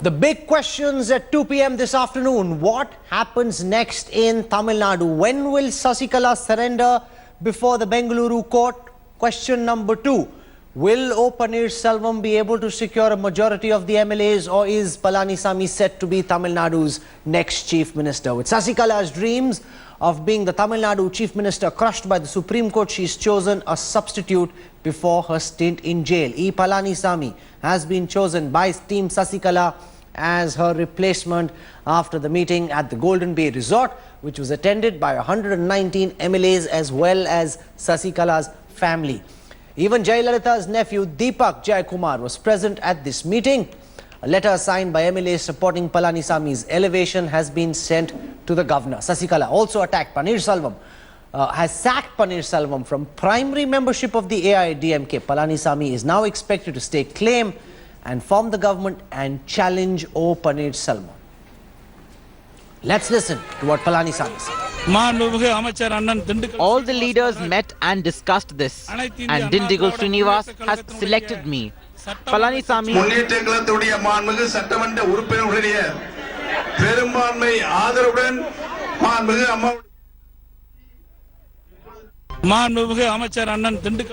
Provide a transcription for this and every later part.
The big questions at 2 p.m. this afternoon. What happens next in Tamil Nadu? When will Sasikala surrender before the Bengaluru court? Question number 2. Will O. Selvam be able to secure a majority of the MLAs, or is Palanisamy set to be Tamil Nadu's next chief minister? With Sasikala's dreams of being the Tamil Nadu chief minister crushed by the Supreme Court, she's chosen a substitute before her stint in jail. E. Palanisamy has been chosen by Team Sasikala as her replacement after the meeting at the Golden Bay Resort, which was attended by 119 MLAs as well as Sasikala's family. Even Jayalalitha's nephew Deepak Jayakumar was present at this meeting. A letter signed by MLAs supporting Palanisamy's elevation has been sent to the governor. Sasikala also attacked Paneerselvam, has sacked Paneerselvam from primary membership of the AIADMK. Palanisamy is now expected to stake claim and form the government and challenge O. Paneerselvam. Let's listen to what Palanisamy said. All the leaders met and discussed this, and Dindigul Srinivas has selected me. Palanisamy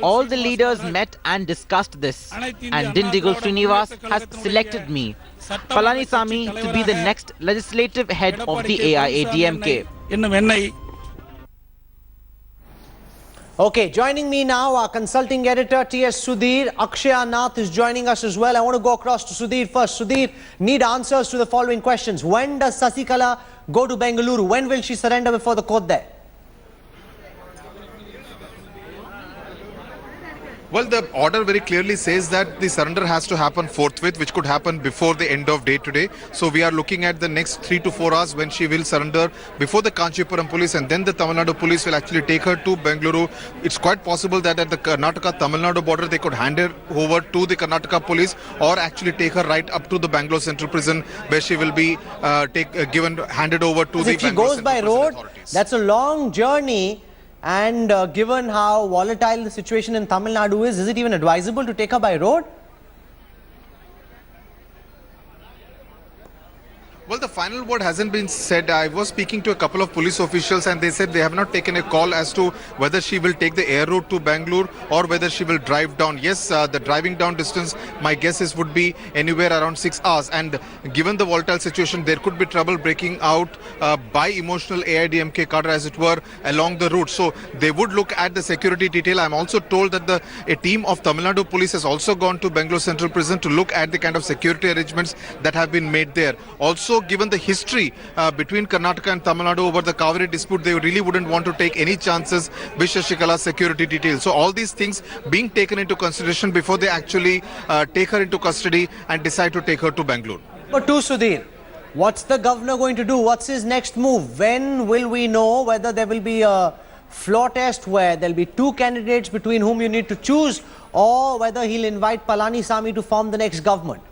All the leaders met and discussed this, and Dindigul Srinivas has selected me, Palanisamy, to be the next legislative head of the AIADMK. Okay, joining me now, our consulting editor T.S. Sudhir. Akshaya Nath is joining us as well. I want to go across to Sudhir first. Sudhir, need answers to the following questions. When does Sasikala go to Bengaluru? When will she surrender before the court there? Well, the order very clearly says that the surrender has to happen forthwith, which could happen before the end of day today. So we are looking at the next 3 to 4 hours when she will surrender before the Kanchipuram police, and then the Tamil Nadu police will actually take her to Bengaluru. It's quite possible that at the Karnataka-Tamil Nadu border, they could hand her over to the Karnataka police, or actually take her right up to the Bangalore Central Prison, where she will be handed over to the Bangalore Central Prison authorities. If she goes by road, that's a long journey. And given how volatile the situation in Tamil Nadu is it even advisable to take her by road? Well, the final word hasn't been said. I was speaking to a couple of police officials, and they said they have not taken a call as to whether she will take the air route to Bangalore or whether she will drive down. Yes, the driving down distance, my guess is, would be anywhere around 6 hours. And given the volatile situation, there could be trouble breaking out by emotional AIADMK cadre, as it were, along the route. So they would look at the security detail. I'm also told that a team of Tamil Nadu police has also gone to Bangalore Central Prison to look at the kind of security arrangements that have been made there. Also, given the history between Karnataka and Tamil Nadu over the Kaveri dispute, they really wouldn't want to take any chances with Sasikala's security details. So all these things being taken into consideration before they actually take her into custody and decide to take her to Bangalore. But to Sudhir, what's the governor going to do? What's his next move? When will we know whether there will be a floor test where there'll be 2 candidates between whom you need to choose, or whether he'll invite Palanisamy to form the next government?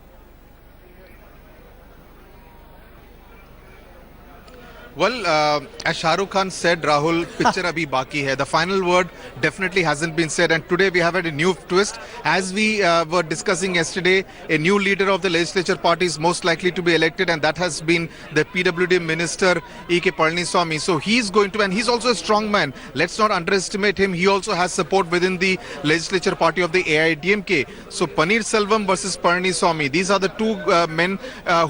Well, as Shah Rukh Khan said, Rahul, picture abhi baki hai. The final word definitely hasn't been said, and today we have had a new twist. As we were discussing yesterday, a new leader of the legislature party is most likely to be elected, and that has been the PWD minister E.K. Palanisamy. So he's going to, and he's also a strong man. Let's not underestimate him. He also has support within the legislature party of the AIADMK. So Paneerselvam versus Palanisamy, these are the 2 men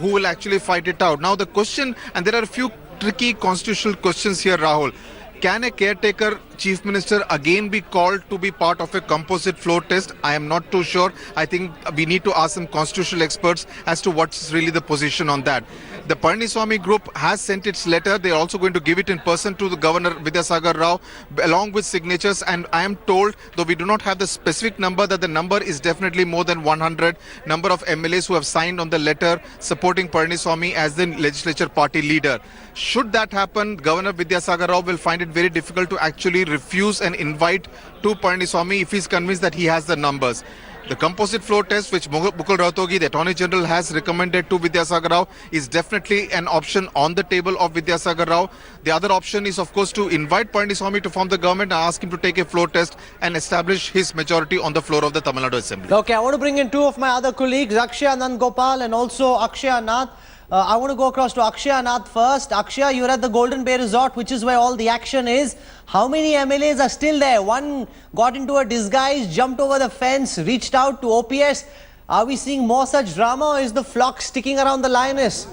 who will actually fight it out. Now the question, and there are a few tricky constitutional questions here, Rahul. Can a caretaker chief minister again be called to be part of a composite floor test? I am not too sure. I think we need to ask some constitutional experts as to what's really the position on that. The Palanisamy group has sent its letter. They are also going to give it in person to the Governor Vidyasagar Rao along with signatures, and I am told, though we do not have the specific number, that the number is definitely more than 100 number of MLAs who have signed on the letter supporting Palanisamy as the legislature party leader. Should that happen, Governor Vidyasagar Rao will find it very difficult to actually refuse an invite to Palanisamy if he's convinced that he has the numbers. The composite floor test, which Mukul Rohtogi, the Attorney General, has recommended to Vidyasagar Rao, is definitely an option on the table of Vidyasagar Rao. The other option is, of course, to invite Palanisammy to form the government and ask him to take a floor test and establish his majority on the floor of the Tamil Nadu Assembly. Okay, I want to bring in two of my other colleagues, Akshaya Nandgopal and also Akshaya Nath. I want to go across to Akshaya Nath first. Akshaya, you're at the Golden Bay Resort, which is where all the action is. How many MLAs are still there? One got into a disguise, jumped over the fence, reached out to OPS. Are we seeing more such drama, or is the flock sticking around the lioness?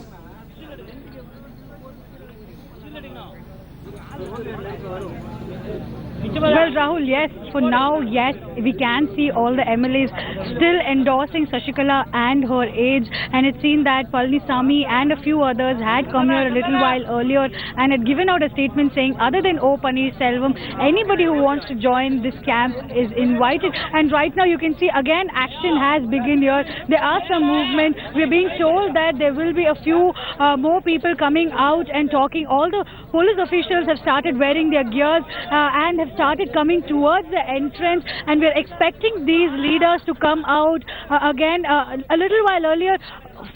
Well, Rahul, yes, for now, yes, we can see all the MLAs still endorsing Sasikala and her aides, and it's seen that Palanisammy and a few others had come here a little while earlier and had given out a statement saying, other than O Paneerselvam, anybody who wants to join this camp is invited. And right now you can see again action has begun here. There are some movement. We're being told that there will be a few more people coming out and talking. All the police officials have started wearing their gears and have started coming towards the entrance, and we're expecting these leaders to come out again. A little while earlier,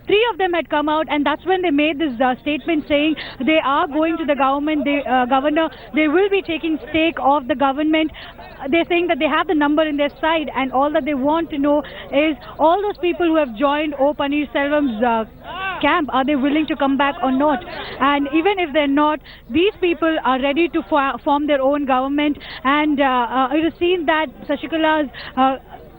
three of them had come out, and that's when they made this statement saying they are going to the government, governor. They will be taking stake of the government. They're saying that they have the number in their side, and all that they want to know is all those people who have joined O Paneerselvam's camp, are they willing to come back or not? And even if they're not, these people are ready to form their own government. And it is seen that Sasikala's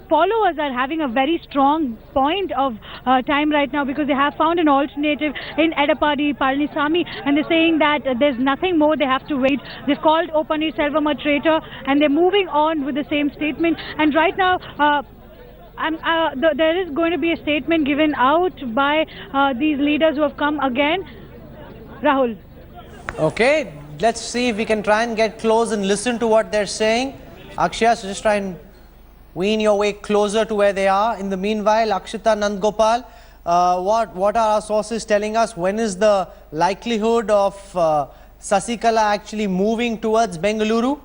followers are having a very strong point of time right now, because they have found an alternative in Edapadi, Palanisammy, and they're saying that there's nothing more, they have to wait. They've called O Paneerselvam a traitor, and they're moving on with the same statement. And right now, there is going to be a statement given out by these leaders who have come again. Rahul. Okay, let's see if we can try and get close and listen to what they're saying. Akshaya, so just try and wean your way closer to where they are. In the meanwhile, Akshita Nandgopal, what are our sources telling us? When is the likelihood of Sasikala actually moving towards Bengaluru?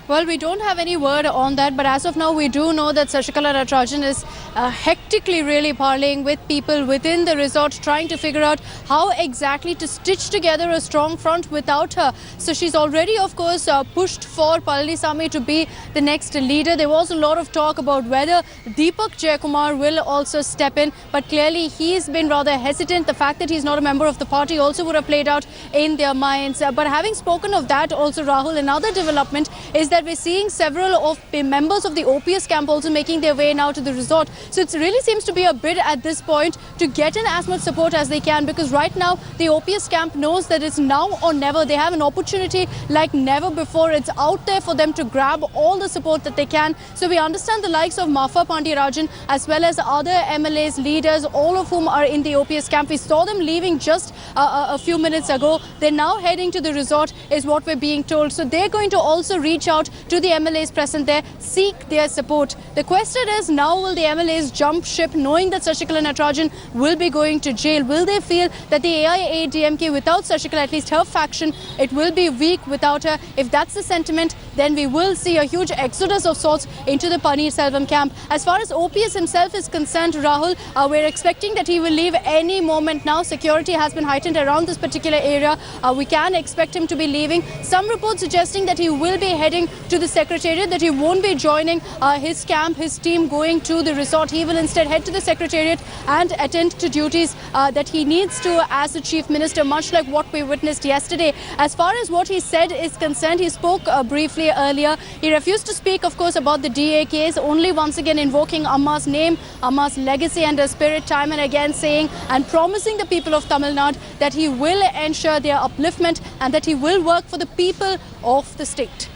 Well, we don't have any word on that, but as of now, we do know that Sasikala Natarajan is hectically really parleying with people within the resort, trying to figure out how exactly to stitch together a strong front without her. So she's already, of course, pushed for Palanisammy to be the next leader. There was a lot of talk about whether Deepak Jayakumar will also step in, but clearly he's been rather hesitant. The fact that he's not a member of the party also would have played out in their minds. But having spoken of that also, Rahul, another development is that we're seeing several of the members of the OPS camp also making their way now to the resort. So it really seems to be a bid at this point to get in as much support as they can, because right now the OPS camp knows that it's now or never. They have an opportunity like never before. It's out there for them to grab all the support that they can. So we understand the likes of Mafa Pandirajan as well as other MLAs, leaders, all of whom are in the OPS camp. We saw them leaving just a few minutes ago. They're now heading to the resort is what we're being told. So they're going to also reach out to the MLAs present there, seek their support. The question is, now will the MLAs jump ship knowing that Sasikala Natarajan will be going to jail? Will they feel that the AIADMK without Sasikala, at least her faction, it will be weak without her? If that's the sentiment, then we will see a huge exodus of sorts into the Paneerselvam camp. As far as OPS himself is concerned, Rahul, we're expecting that he will leave any moment now. Security has been heightened around this particular area. We can expect him to be leaving. Some reports suggesting that he will be heading to the secretariat, that he won't be joining his camp, his team going to the resort. He will instead head to the secretariat and attend to duties that he needs to as the chief minister, much like what we witnessed yesterday. As far as what he said is concerned, he spoke briefly earlier. He refused to speak, of course, about the DA case, only once again invoking Amma's name, Amma's legacy and her spirit, time and again saying and promising the people of Tamil Nadu that he will ensure their upliftment and that he will work for the people of the state.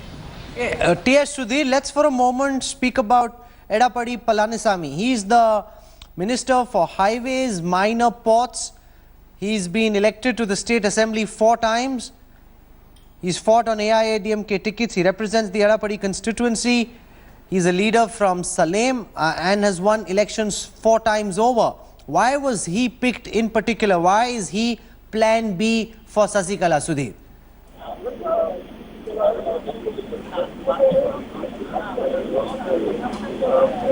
T.S. Sudhir, let's for a moment speak about Edapadi Palanisammy. He's the Minister for Highways, Minor Ports. He's been elected to the State Assembly 4 times. He's fought on AIADMK tickets. He represents the Edapadi constituency. He's a leader from Salem and has won elections 4 times over. Why was he picked in particular? Why is he plan B for Sasikala, Sudhir?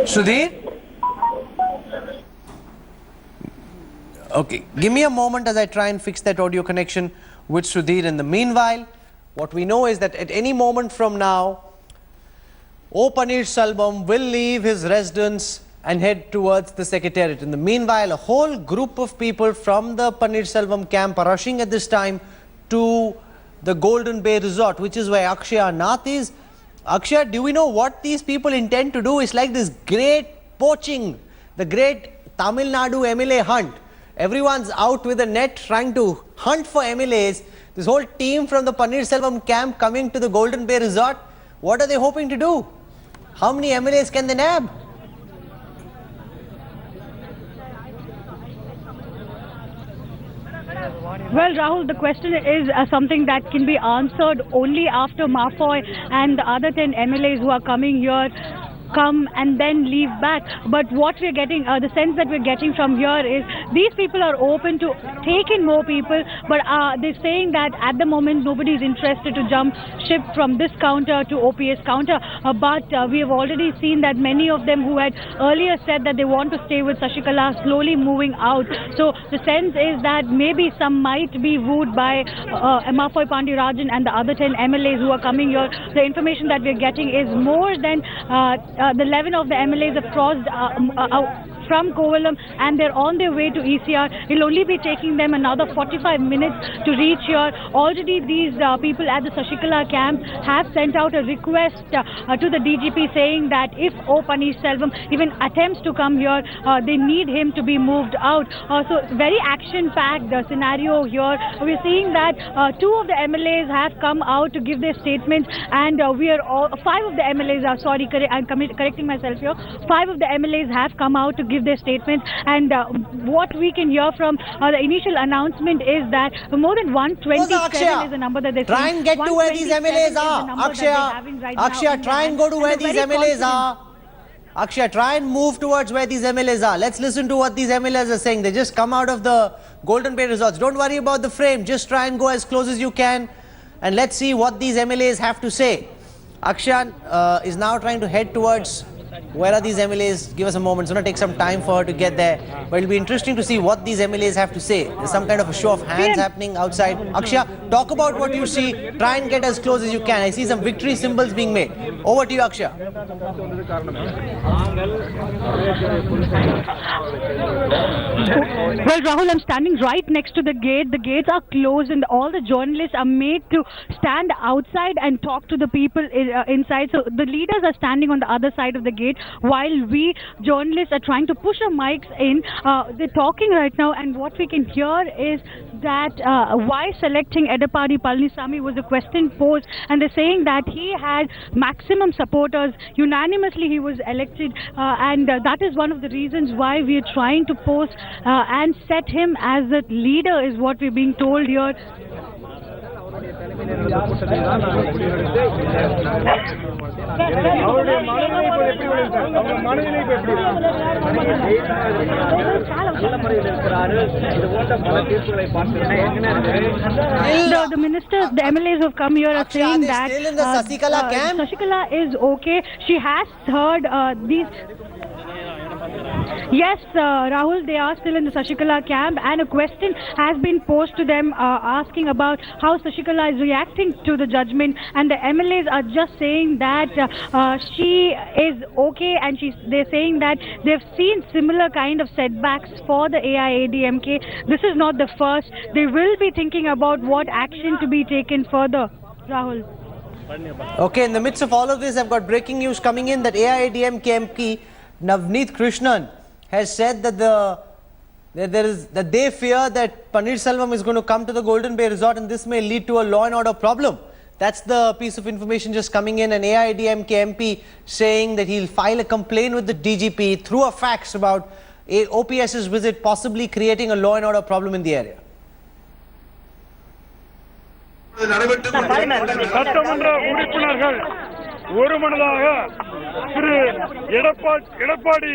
Sudhir? Okay, give me a moment as I try and fix that audio connection with Sudhir. In the meanwhile, what we know is that at any moment from now, O. Paneerselvam will leave his residence and head towards the Secretariat. In the meanwhile, a whole group of people from the Paneerselvam camp are rushing at this time to the Golden Bay Resort, which is where Akshaya Nath is. Akshaya, do we know what these people intend to do? It's like this great poaching, the great Tamil Nadu MLA hunt. Everyone's out with a net trying to hunt for MLAs. This whole team from the Paneerselvam camp coming to the Golden Bay Resort. What are they hoping to do? How many MLAs can they nab? Well, Rahul, the question is something that can be answered only after Mafoy and the other 10 MLAs who are coming here come and then leave back. But what we're getting, the sense that we're getting from here is these people are open to take in more people, but they're saying that at the moment nobody's interested to jump ship from this counter to OPS counter. But we have already seen that many of them who had earlier said that they want to stay with Sasikala are slowly moving out. So the sense is that maybe some might be wooed by Mafoy Pandirajan and the other 10 MLAs who are coming here. The information that we're getting is more than the 11 of the MLAs have crossed from Kovalam and they're on their way to ECR. It'll only be taking them another 45 minutes to reach here. Already these people at the Sasikala camp have sent out a request to the DGP saying that if O. Paneerselvam even attempts to come here, they need him to be moved out. So very action-packed scenario here. We're seeing that 2 of the MLAs have come out to give their statements, and we are all 5 of the MLAs are I'm correcting myself here. 5 of the MLAs have come out to give their statements, and what we can hear from the initial announcement is that more than 127 is the number that they're try and get to where these MLAs are. Akshaya, try and go to where these MLAs are. Akshaya, try and move towards where these MLAs are. Let's listen to what these MLAs are saying. They just come out of the Golden Bay Resorts. Don't worry about the frame. Just try and go as close as you can, and let's see what these MLAs have to say. Akshaya is now trying to head towards where are these MLAs. Give us a moment. It's going to take some time for her to get there. But it'll be interesting to see what these MLAs have to say. There's some kind of a show of hands happening outside. Akshaya, talk about what you see. Try and get as close as you can. I see some victory symbols being made. Over to you, Akshaya. Well, Rahul, I'm standing right next to the gate. The gates are closed and all the journalists are made to stand outside and talk to the people inside. So the leaders are standing on the other side of the gate while we journalists are trying to push our mics in. They're talking right now, and what we can hear is that why selecting Edapadi Palanisamy was a question posed, and they're saying that he had maximum supporters. Unanimously he was elected, and that is one of the reasons why we are trying to post and set him as a leader, is what we're being told here. The ministers, the MLAs who have come here are saying that still in the Sasikala camp? Sasikala is okay. She has heard these. Yes, Rahul, they are still in the Sasikala camp, and a question has been posed to them asking about how Sasikala is reacting to the judgment, and the MLAs are just saying that she is okay, and they're saying that they've seen similar kind of setbacks for the AIADMK. This is not the first. They will be thinking about what action to be taken further. Rahul. Okay, in the midst of all of this, I've got breaking news coming in that AIADMK MP Navneet Krishnan has said that they fear that Paneerselvam is going to come to the Golden Bay Resort and this may lead to a law and order problem. That's the piece of information just coming in. An AIADMK MP saying that he'll file a complaint with the DGP through a fax about OPS's visit possibly creating a law and order problem in the area. சட்டமன்ற உறுப்பினர்கள் ஒருமனதாக திரு எடப்பாடி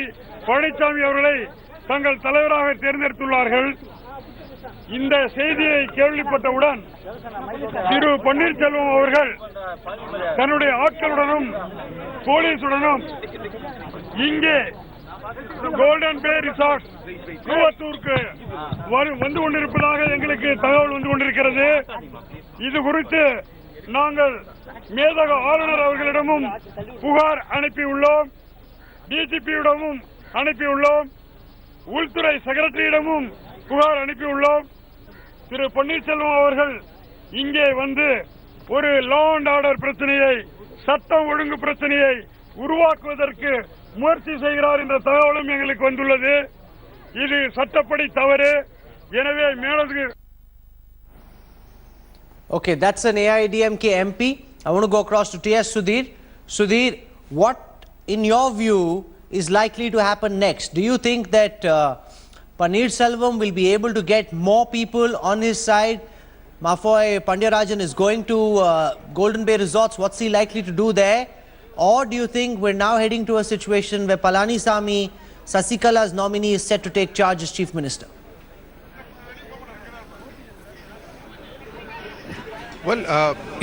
பழனிசாமி அவர்களை தங்கள் தலைவராக தேர்ந்தெடுத்துள்ளார்கள். இந்த செய்தியை கேள்விப்பட்டவுடன் திரு பன்னீர்செல்வம் அவர்கள் தன்னுடைய ஆட்களுடனும் போலீசுடனும் இங்கே கோல்டன் பே ரிசார்ட் கூவத்தூருக்கு வந்து கொண்டிருப்பதாக எங்களுக்கு தகவல் வந்து கொண்டிருக்கிறது. இது குறித்து நாங்கள் மேதக ஆளுநர் அவர்களிடமும் புகார் அனுப்பியுள்ளோம், டிஜிபியிடமும் அனுப்பியுள்ளோம், உள்துறை செக்ரட்டரியிடமும் புகார் அனுப்பியுள்ளோம். திரு பன்னீர்செல்வம் அவர்கள் இங்கே வந்து ஒரு லா அண்ட் ஆர்டர் பிரச்சனையை, சட்டம் ஒழுங்கு பிரச்சனையை உருவாக்குவதற்கு முயற்சி செய்கிறார் என்ற தகவலும் எங்களுக்கு வந்துள்ளது. இது சட்டப்படி தவறு. எனவே மேலதிக Okay, that's an AIDMK MP. I want to go across to TS Sudhir. Sudhir, what in your view is likely to happen next? Do you think that Pannirselvam will be able to get more people on his side? Mafoy Pandiyarajan is going to Golden Bay Resorts. What's he likely to do there? Or do you think we're now heading to a situation where Palanisamy, Sasikala's nominee, is set to take charge as Chief Minister? Well,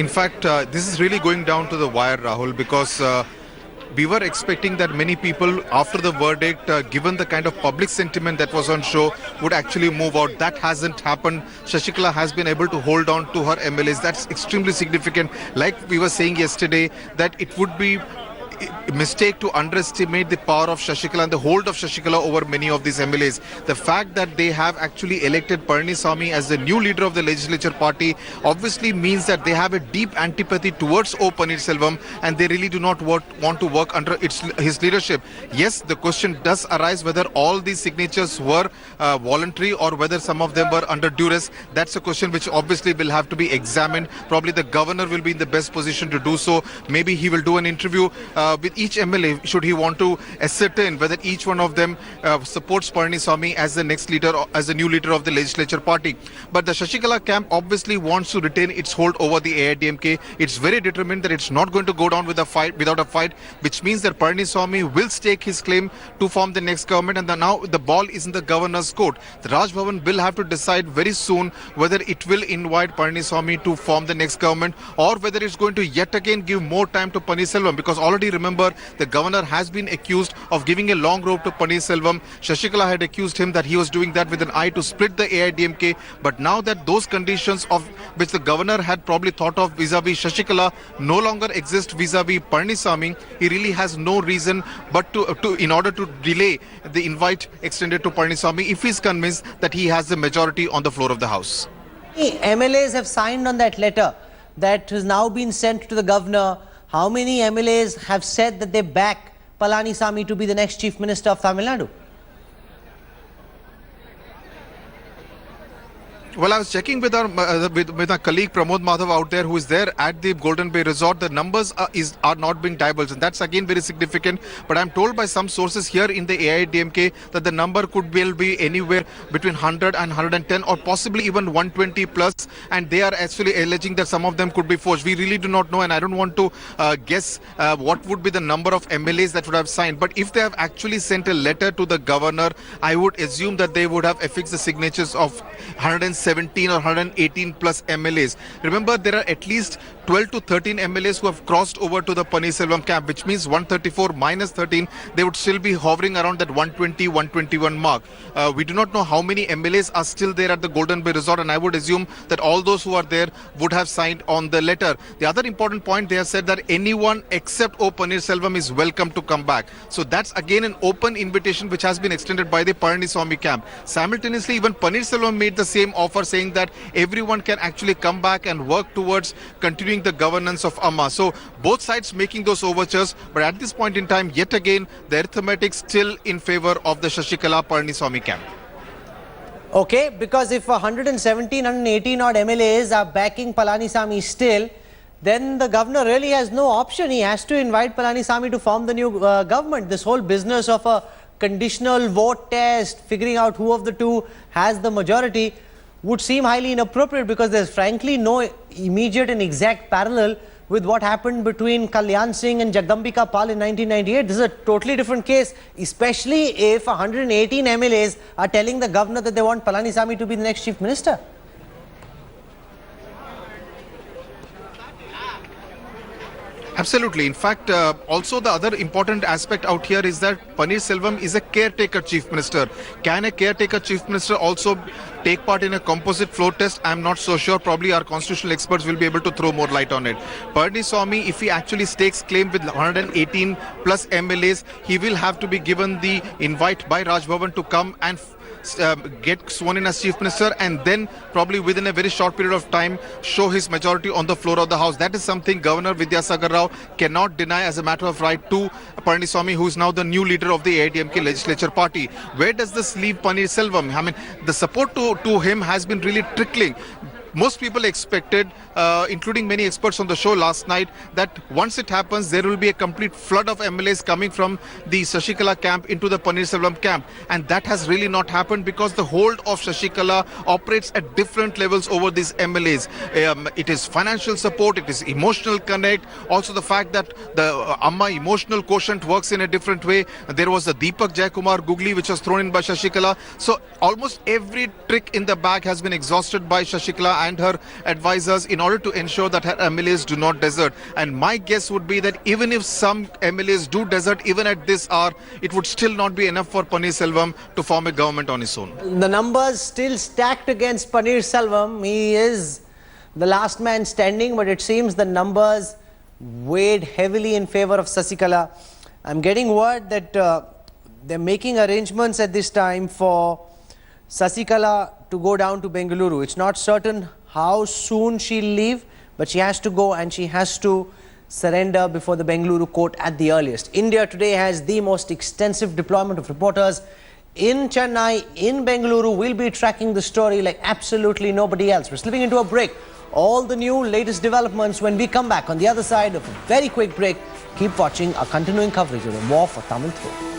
in fact, this is really going down to the wire, Rahul, because we were expecting that many people, after the verdict, given the kind of public sentiment that was on show, would actually move out. That hasn't happened. Sasikala has been able to hold on to her MLAs. That's extremely significant. Like we were saying yesterday, that it would be a mistake to underestimate the power of Sasikala and the hold of Sasikala over many of these MLAs. The fact that they have actually elected Palanisamy as the new leader of the legislature party obviously means that they have a deep antipathy towards O. Pannirselvam, and they really do not want to work under his leadership. Yes, the question does arise whether all these signatures were voluntary or whether some of them were under duress. That's a question which obviously will have to be examined. Probably the governor will be in the best position to do so. Maybe he will do an interview with each MLA should he want to ascertain whether each one of them supports Palanisamy as the next leader, or as the new leader of the legislature party. But the Sasikala camp obviously wants to retain its hold over the AIDMK. It's very determined that it's not going to go down with a fight, without a fight, which means that Palanisamy will stake his claim to form the next government, and now the ball is in the governor's court. The Raj Bhavan will have to decide very soon whether it will invite Palanisamy to form the next government, or whether it's going to yet again give more time to Pannirselvam, because already remember the governor has been accused of giving a long rope to Pannirselvam. Sasikala had accused him that he was doing that with an eye to split the AIDMK, but now that those conditions of which the governor had probably thought of vis-a-vis Sasikala no longer exist vis-a-vis Palanisamy, he really has no reason but to in order to delay the invite extended to Palanisamy if he's convinced that he has the majority on the floor of the house. MLAs have signed on that letter that has now been sent to the governor. How many MLAs have said that they back Palanisamy to be the next Chief Minister of Tamil Nadu? Well, I was checking with our colleague Pramod Madhav out there, who is there at the Golden Bay Resort. The numbers are not being divulged, and that's again very significant. But I'm told by some sources here in the AIDMK that the number could be anywhere between 100 and 110, or possibly even 120 plus. And they are actually alleging that some of them could be forged. We really do not know, and I don't want to guess what would be the number of MLAs that would have signed. But if they have actually sent a letter to the governor, I would assume that they would have affixed the signatures of 117 or 118 plus MLAs. Remember, there are at least 12 to 13 MLAs who have crossed over to the Pannirselvam camp, which means 134 minus 13, they would still be hovering around that 120, 121 mark. We do not know how many MLAs are still there at the Golden Bay Resort, and I would assume that all those who are there would have signed on the letter. The other important point, they have said that anyone except O. Pannirselvam is welcome to come back. So that's again an open invitation which has been extended by the Palanisamy camp. Simultaneously, even Pannirselvam made the same offer, saying that everyone can actually come back and work towards continuing the governance of Amma. So both sides making those overtures, but at this point in time, yet again, the arithmetic still in favor of the Sasikala Palanisamy camp. Okay, because if 117, 118 odd MLAs are backing Palanisamy still, then the governor really has no option. He has to invite Palanisamy to form the new government. This whole business of a conditional vote test, figuring out who of the two has the majority, would seem highly inappropriate, because there's frankly no immediate and exact parallel with what happened between Kalyan Singh and Jagdambika Pal in 1998. This is a totally different case, especially if 118 MLAs are telling the governor that they want Palanisamy to be the next Chief Minister. Absolutely. In fact, also the other important aspect out here is that Paneerselvam is a caretaker chief minister. Can a caretaker chief minister also take part in a composite floor test? I'm not so sure. Probably our constitutional experts will be able to throw more light on it. Palaniswamy, if he actually stakes claim with 118 plus MLAs, he will have to be given the invite by Raj Bhavan to come and get sworn in as chief minister, and then probably within a very short period of time show his majority on the floor of the house. That is something Governor Vidyasagar Rao cannot deny as a matter of right to Palaniswamy, who is now the new leader of the AIDMK legislature party. Where does this leave Paneerselvam? I mean, the support to him has been really trickling. Most people expected, including many experts on the show last night, that once it happens, there will be a complete flood of MLAs coming from the Sasikala camp into the Paneerselvam camp. And that has really not happened because the hold of Sasikala operates at different levels over these MLAs. It is financial support, it is emotional connect, also the fact that the Amma emotional quotient works in a different way. There was the Deepak Jaikumar Googly which was thrown in by Sasikala. So almost every trick in the bag has been exhausted by Sasikala and her advisors in order to ensure that her MLAs do not desert. And my guess would be that even if some MLAs do desert, even at this hour, it would still not be enough for Paneerselvam to form a government on his own. The numbers still stacked against Paneerselvam. He is the last man standing, but it seems the numbers weighed heavily in favor of Sasikala. I'm getting word that they're making arrangements at this time for Sasikala to go down to Bengaluru. It's not certain how soon she'll leave, but she has to go and she has to surrender before the Bengaluru court at the earliest. India today has the most extensive deployment of reporters in Chennai, in Bengaluru. We'll be tracking the story like absolutely nobody else. We're slipping into a break. All the new latest developments when we come back on the other side of a very quick break. Keep watching our continuing coverage of the War for Tamil Throne.